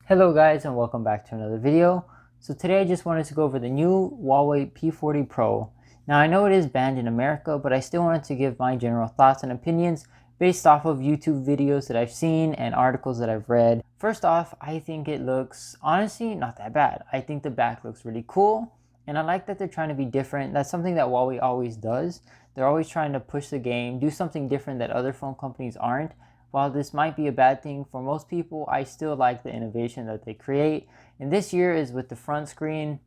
Hello guys, and welcome back to another video. So today I just wanted to go over the new Huawei P40 Pro. Now I know it is banned in America, but I still wanted to give my general thoughts and opinions based off of YouTube videos that I've seen and articles that I've read. First off, I think it looks honestly not that bad. I think the back looks really cool, and I like that they're trying to be different. That's something that Huawei always does. They're always trying to push the game, do something different that other phone companies aren't. While this might be a bad thing for most people, I still like the innovation that they create. And this year is with the front screen.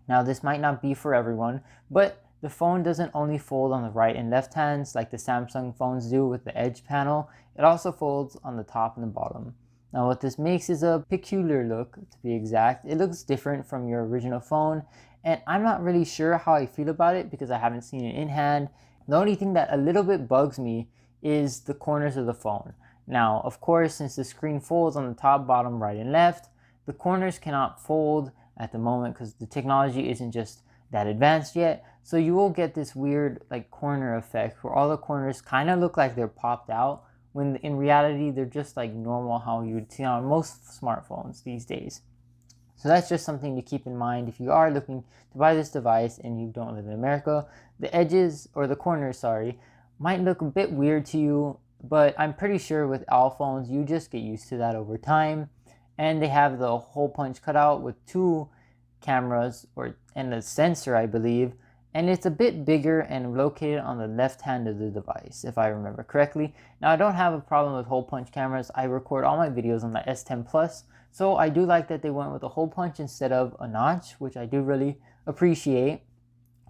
Now this might not be for everyone, but the phone doesn't only fold on the right and left hands like the Samsung phones do with the edge panel. It also folds on the top and the bottom. Now what this makes is a peculiar look, to be exact. It looks different from your original phone, and I'm not really sure how I feel about it because I haven't seen it in hand. The only thing that a little bit bugs me is the corners of the phone. Now, of course, since the screen folds on the top, bottom, right, and left, the corners cannot fold at the moment because the technology isn't just that advanced yet. So you will get this weird like corner effect where all the corners kind of look like they're popped out when in reality they're just like normal how you would see on most smartphones these days. So that's just something to keep in mind if you are looking to buy this device and you don't live in America. The edges, or the corners, sorry, might look a bit weird to you, but I'm pretty sure with all phones you just get used to that over time. And they have the hole punch cutout with two cameras and a sensor, I believe, and it's a bit bigger and located on the left hand of the device if I remember correctly. Now I don't have a problem with hole punch cameras. I record all my videos on the S10 Plus, so I do like that they went with a hole punch instead of a notch, which I do really appreciate.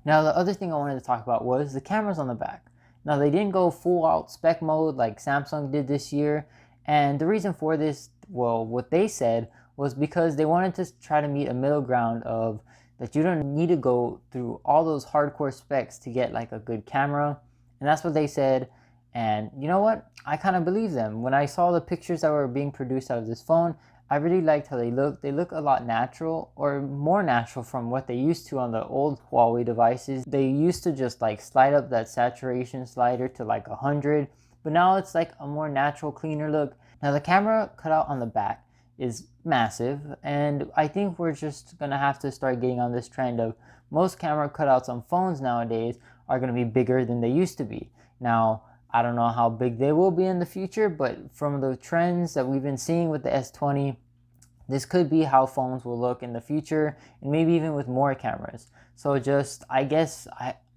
Now the other thing I wanted to talk about was the cameras on the back. Now they didn't go full out spec mode like Samsung did this year, and the reason for this, well, what they said was because they wanted to try to meet a middle ground of that you don't need to go through all those hardcore specs to get like a good camera, and that's what they said. And you know what? I kind of believe them. When I saw the pictures that were being produced out of this phone, I really liked how they look. They look a lot natural, or more natural from what they used to on the old Huawei devices. They used to just like slide up that saturation slider to like 100, but now it's like a more natural, cleaner look. Now the camera cutout on the back is massive, and I think we're just gonna have to start getting on this trend of most camera cutouts on phones nowadays are gonna be bigger than they used to be. Now, I don't know how big they will be in the future, but from the trends that we've been seeing with the S20, this could be how phones will look in the future, and maybe even with more cameras. So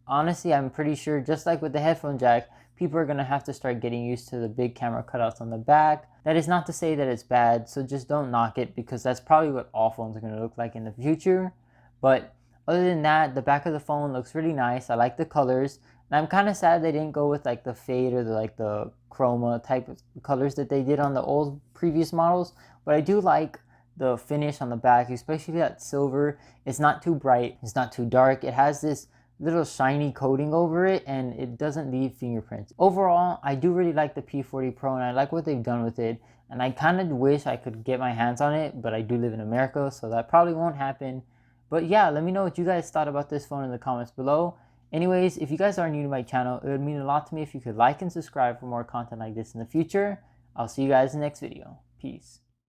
honestly, I'm pretty sure just like with the headphone jack, people are going to have to start getting used to the big camera cutouts on the back. That is not to say that it's bad, so just don't knock it because that's probably what all phones are going to look like in the future. But other than that, the back of the phone looks really nice. I like the colors. And I'm kind of sad they didn't go with like the fade or the chroma type of colors that they did on the old previous models. But I do like the finish on the back, especially that silver. It's not too bright, it's not too dark. It has this little shiny coating over it, and it doesn't leave fingerprints. Overall, I do really like the P40 Pro, and I like what they've done with it. And I kind of wish I could get my hands on it, but I do live in America, so that probably won't happen. But yeah, let me know what you guys thought about this phone in the comments below. Anyways, if you guys are new to my channel, it would mean a lot to me if you could like and subscribe for more content like this in the future. I'll see you guys in the next video. Peace.